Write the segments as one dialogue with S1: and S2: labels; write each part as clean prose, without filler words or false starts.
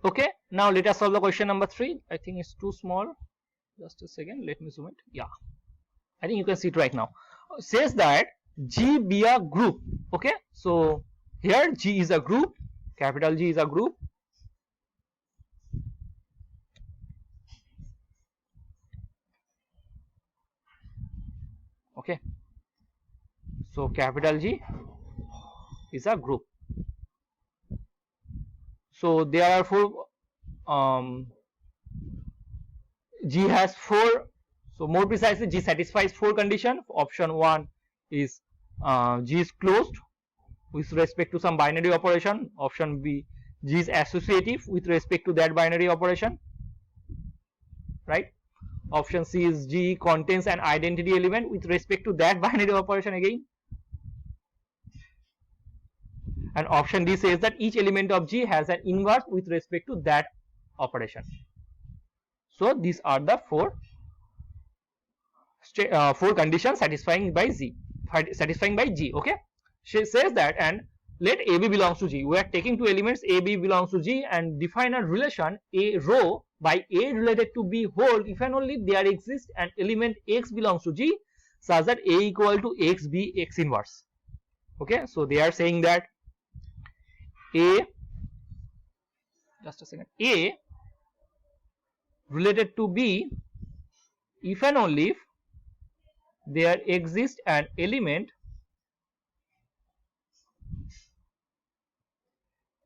S1: Okay, now let us solve the question number 3. I think it's too small. Just a second, let me zoom it. Yeah, I think you can see it right now. Says that G be a group. Okay, so here G is a group, capital G is a group. Okay, so capital G is a group. So there are four, G has four, so more precisely G satisfies four conditions. Option 1 is G is closed with respect to some binary operation. Option B, G is associative with respect to that binary operation, right? Option C is G contains an identity element with respect to that binary operation again. And option D says that each element of G has an inverse with respect to that operation. So these are the four conditions satisfying by G. Okay, she says that, and let AB belongs to G. We are taking two elements, AB belongs to G, and define a relation A rho by A related to B whole if and only there exists an element X belongs to G such that A equal to X B X inverse. Okay, so they are saying that A, just a second, A related to B if and only if there exists an element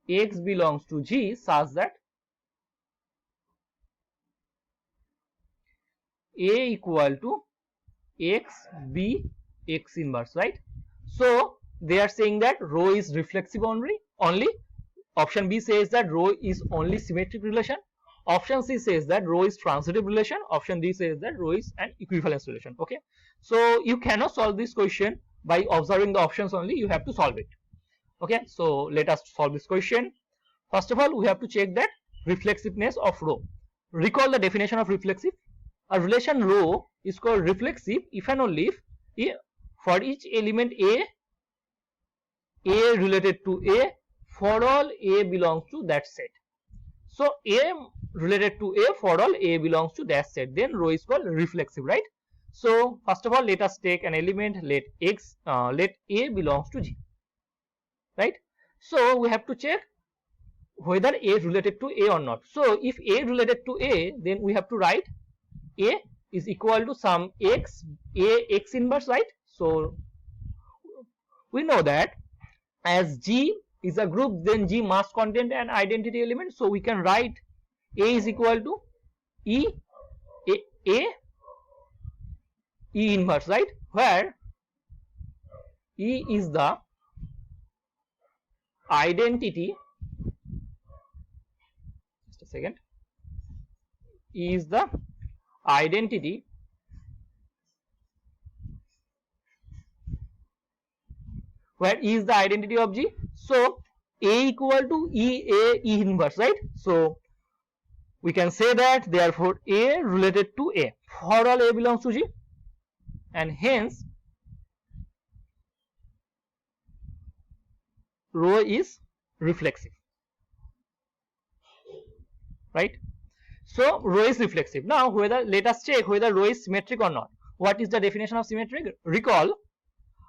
S1: X belongs to G such that A equal to X B X inverse, right? So they are saying that rho is reflexive only. Option B says that rho is only symmetric relation. Option C says that rho is transitive relation. Option D says that rho is an equivalence relation. Okay, so you cannot solve this question by observing the options only. You have to solve it. Okay, so let us solve this question. First of all, we have to check that reflexiveness of rho. Recall the definition of reflexive. A relation rho is called reflexive if and only if for each element A related to A, for all A belongs to that set. So A related to A for all A belongs to that set, then rho is called reflexive, right? So first of all, let us take an element, let A belongs to G, right? So we have to check whether A related to A or not. So if A related to A, then we have to write A is equal to some X, A X inverse, right? So we know that as G is a group, then G must contain an identity element. So we can write A is equal to E inverse, right? Where E is the identity, just a second, E is the identity where E is the identity of G. So A equal to E inverse, right? So we can say that therefore A related to A for all A belongs to G, and hence rho is reflexive, right? So rho is reflexive. Now whether, let us check whether rho is symmetric or not. What is the definition of symmetric? Recall,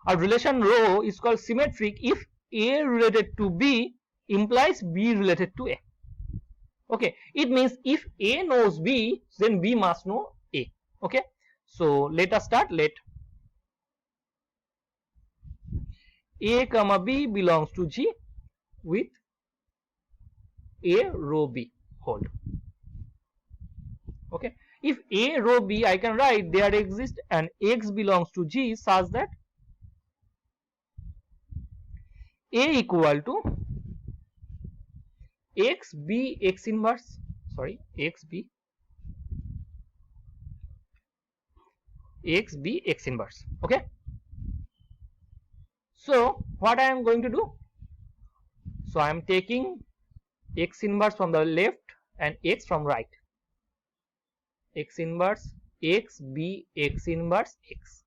S1: a relation rho is called symmetric if A related to B implies B related to A. Okay, it means if A knows B, then B must know A. Okay, so let us start. Let A comma B belongs to G with A rho B hold. Okay, if A rho B, I can write there exists an X belongs to G such that A equal to X B X inverse, sorry, X B X inverse. Okay, so what I am going to do, so I am taking X inverse from the left and X from right. X inverse X B X inverse X.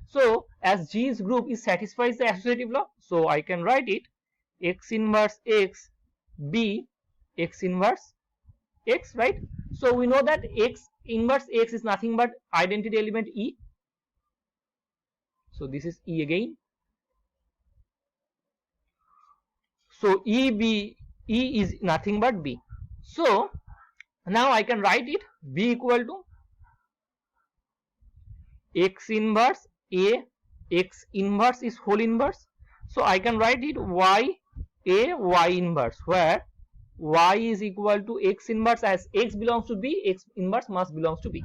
S1: So as G's group is satisfies the associative law, so I can write it X inverse X B X inverse x, right? So we know that x inverse x is nothing but identity element E. So this is E again. So E is nothing but B. So now I can write it B equal to x inverse A, x inverse is whole inverse. So I can write it y A y inverse, where y is equal to x inverse, as x belongs to B, x inverse must belongs to B.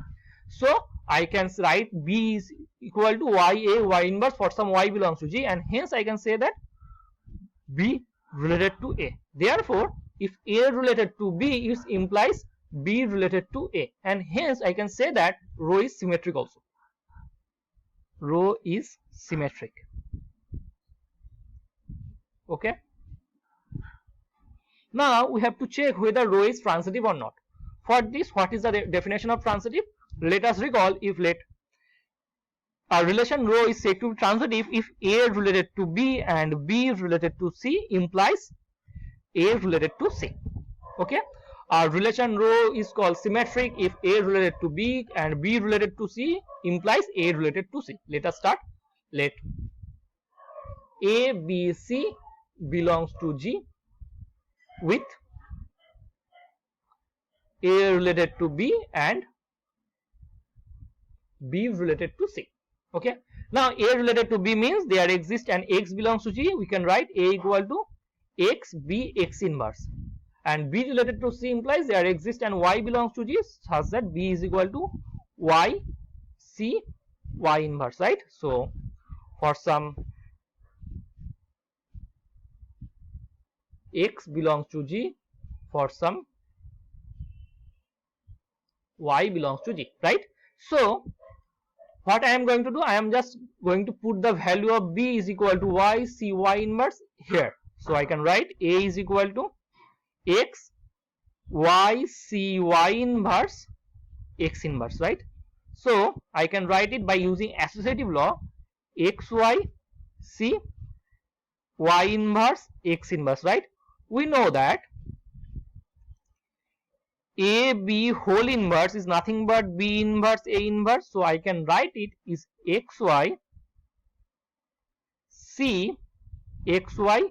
S1: So I can write B is equal to y A y inverse for some y belongs to G, and hence I can say that B related to A. Therefore, if A related to B, it implies B related to A, and hence I can say that rho is symmetric also. Rho is symmetric. Okay. Now we have to check whether rho is transitive or not. For this, what is the definition of transitive? Let us recall, if let a relation rho is said to be transitive if A related to B and B related to C implies A related to C. Okay. A relation rho is called symmetric if A related to B and B related to C implies A related to C. Let us start. Let A, B, C belongs to G with A related to B and B related to C. Okay. Now A related to B means there exists an X belongs to G. We can write A equal to X, B, X inverse. And B related to C implies there exists an Y belongs to G, such that B is equal to Y, C, Y inverse, right? So for some X belongs to G, for some Y belongs to G, right? So what I am going to do, I am just going to put the value of B is equal to Y, C, Y inverse here. So I can write A is equal to X, Y, C, Y inverse, X inverse, right? So I can write it by using associative law, X, Y, C, Y inverse, X inverse, right? We know that A, B whole inverse is nothing but B inverse, A inverse. So I can write it is X, Y, C, X, Y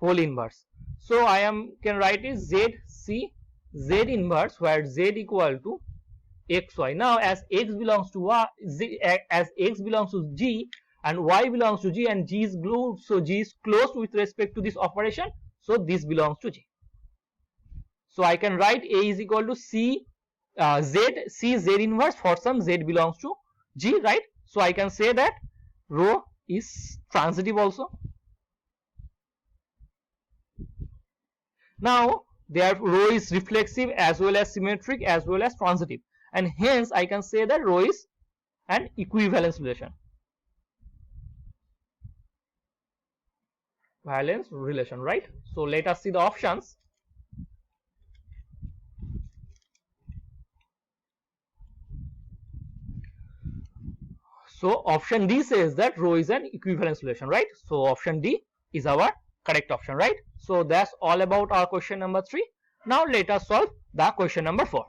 S1: whole inverse. So I can write it Z, C, Z inverse, where Z equal to X, Y. Now as X belongs to Y, as X belongs to G and Y belongs to G and G is glued, so G is closed with respect to this operation. So this belongs to G. So I can write A is equal to C, Z, C, Z inverse for some Z belongs to G, right? So I can say that rho is transitive also. Now their rho is reflexive as well as symmetric as well as transitive, and hence I can say that rho is an equivalence relation. Valence relation, right? So let us see the options. So option D says that rho is an equivalence relation, right? So option D is our correct option, right? So that's all about our question number 3. Now let us solve the question number 4.